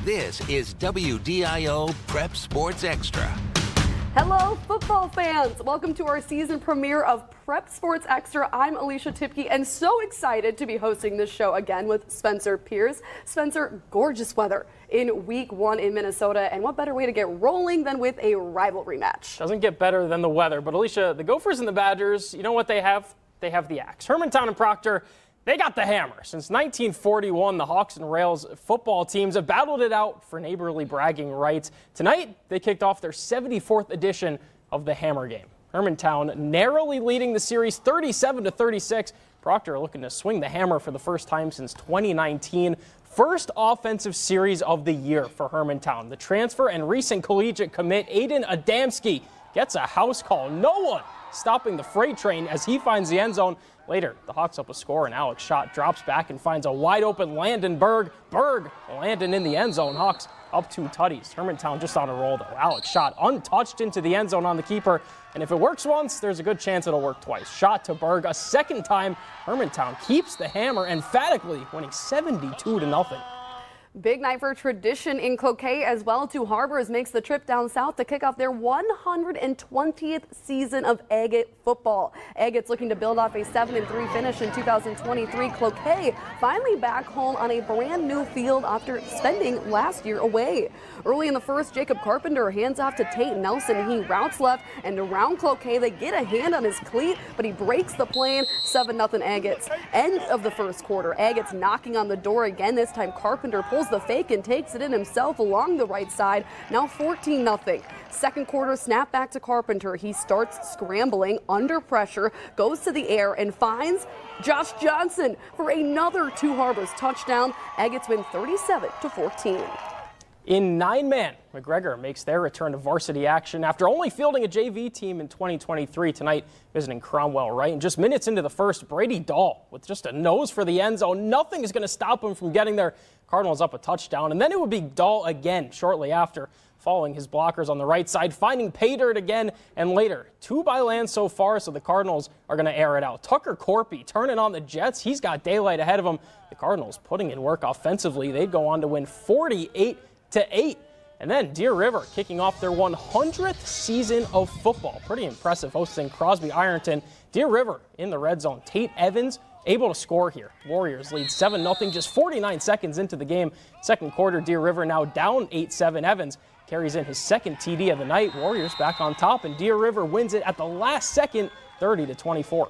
This is WDIO Prep Sports Extra. Hello, football fans. Welcome to our season premiere of Prep Sports Extra. I'm Alicia Tipke and so excited to be hosting this show again with Spencer Pierce. Spencer, gorgeous weather in week 1 in Minnesota, and what better way to get rolling than with a rivalry match? Doesn't get better than the weather, but Alicia, the Gophers and the Badgers, you know what they have? They have the axe. Hermantown and Proctor, they got the hammer. Since 1941, the Hawks and Rails football teams have battled it out for neighborly bragging rights. Tonight, they kicked off their 74th edition of the Hammer Game. Hermantown narrowly leading the series 37-36. Proctor looking to swing the hammer for the first time since 2019. First offensive series of the year for Hermantown. The transfer and recent collegiate commit Aiden Adamski gets a house call. No one stopping the freight train as he finds the end zone. Later, the Hawks up a score, and Alex Schott drops back and finds a wide-open Landon Berg. Berg landing in the end zone. Hawks up 2 tutties. Hermantown just on a roll, though. Alex Schott untouched into the end zone on the keeper, and if it works once, there's a good chance it'll work twice. Schott to Berg a second time. Hermantown keeps the hammer emphatically, winning 72-0. Big night for tradition in Cloquet as well. 2 Harbors makes the trip down south to kick off their 120th season of Agate football. Agates looking to build off a 7-3 finish in 2023. Cloquet finally back home on a brand new field after spending last year away. Early in the first, Jacob Carpenter hands off to Tate Nelson. He routes left and around Cloquet. They get a hand on his cleat, but he breaks the plane. 7-0 Agates. End of the first quarter. Agates knocking on the door again. This time Carpenter pulls the fake and takes it in himself along the right side. Now 14-0. Second quarter, snap back to Carpenter. He starts scrambling under pressure, goes to the air and finds Josh Johnson for another 2 Harbors touchdown. Agates win 37-14. In 9-man, McGregor makes their return to varsity action after only fielding a JV team in 2023. Tonight, visiting Cromwell-Wright. And just minutes into the first, Brady Dahl with just a nose for the end zone. Nothing is going to stop him from getting there. Cardinals up a touchdown. And then it would be Dahl again shortly after, following his blockers on the right side, finding pay dirt again. And later, 2 by land so far, so the Cardinals are going to air it out. Tucker Corpy turning on the Jets. He's got daylight ahead of him. The Cardinals putting in work offensively. They'd go on to win 48-8. And then Deer River kicking off their 100th season of football. Pretty impressive, hosting Crosby-Ironton. Deer River in the red zone. Tate Evans able to score here. Warriors lead 7-0 just 49 seconds into the game. Second quarter, Deer River now down 8-7. Evans carries in his second TD of the night. Warriors back on top, and Deer River wins it at the last second, 30-24.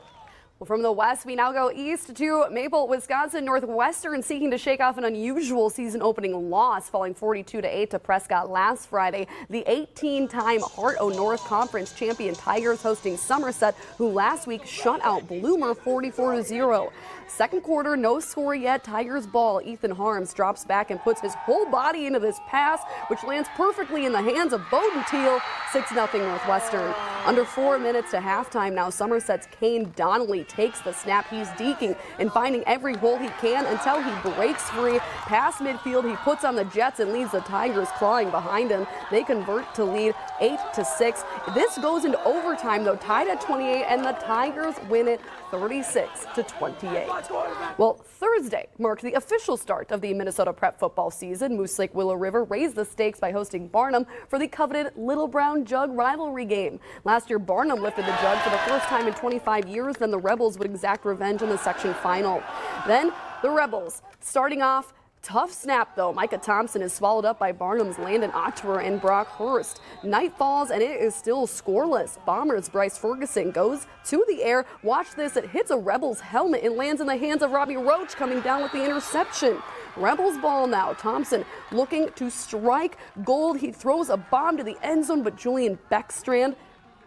Well, from the west, we now go east to Maple, Wisconsin. Northwestern seeking to shake off an unusual season-opening loss, falling 42-8 to Prescott last Friday. The 18-time Heart-O-North Conference champion Tigers hosting Somerset, who last week shut out Bloomer 44-0. Second quarter, no score yet. Tigers ball. Ethan Harms drops back and puts his whole body into this pass, which lands perfectly in the hands of Bowden Teal. 6-0 Northwestern. Under 4 minutes to halftime now, Somerset's Kane Donnelly takes the snap. He's deking and finding every hole he can until he breaks free. Past midfield, he puts on the Jets and leaves the Tigers clawing behind him. They convert to lead 8-6. This goes into overtime, though, tied at 28, and the Tigers win it 36-28. Well, Thursday marked the official start of the Minnesota Prep football season. Moose Lake Willow River raised the stakes by hosting Barnum for the coveted Little Brown Jug rivalry game. Last year, Barnum lifted the jug for the first time in 25 years. Then the Rebels would exact revenge in the section final. Then the Rebels starting off. Tough snap, though. Micah Thompson is swallowed up by Barnum's Landon Otterer and Brock Hurst. Night falls, and it is still scoreless. Bombers' Bryce Ferguson goes to the air. Watch this. It hits a Rebels helmet and lands in the hands of Robbie Roach, coming down with the interception. Rebels ball now. Thompson looking to strike gold. He throws a bomb to the end zone, but Julian Beckstrand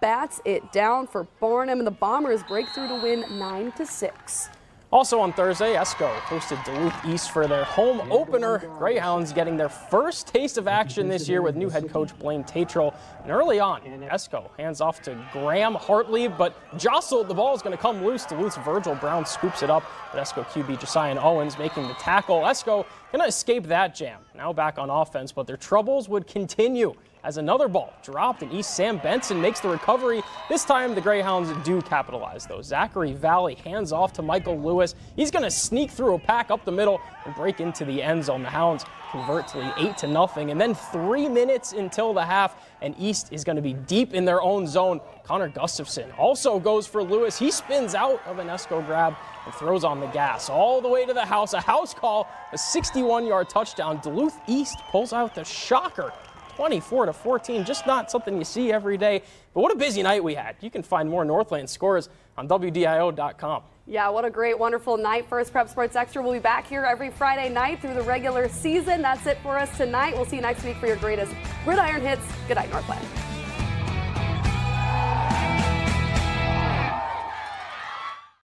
bats it down for Barnum, and the Bombers break through to win 9-6. Also on Thursday, Esco hosted Duluth East for their home opener. Greyhounds getting their first taste of action this year with new head coach Blaine Tatro. And early on, Esco hands off to Graham Hartley, but jostled. The ball is going to come loose. Duluth's Virgil Brown scoops it up, but Esco QB Josiah Owens making the tackle. Esco going to escape that jam. Now back on offense, but their troubles would continue as another ball dropped, and East Sam Benson makes the recovery. This time the Greyhounds do capitalize, though. Zachary Valley hands off to Michael Lewis. He's going to sneak through a pack up the middle and break into the end zone. The Hounds convert to lead 8-0, and then 3 minutes until the half, and East is going to be deep in their own zone. Connor Gustafson also goes for Lewis. He spins out of an Esco grab and throws on the gas all the way to the house. A house call, a 61-yard touchdown. Duluth East pulls out the shocker, 24-14. Just not something you see every day. But what a busy night we had. You can find more Northland scores on WDIO.com. Yeah, what a great, wonderful night. First Prep Sports Extra will be back here every Friday night through the regular season. That's it for us tonight. We'll see you next week for your greatest gridiron hits. Good night, Northland.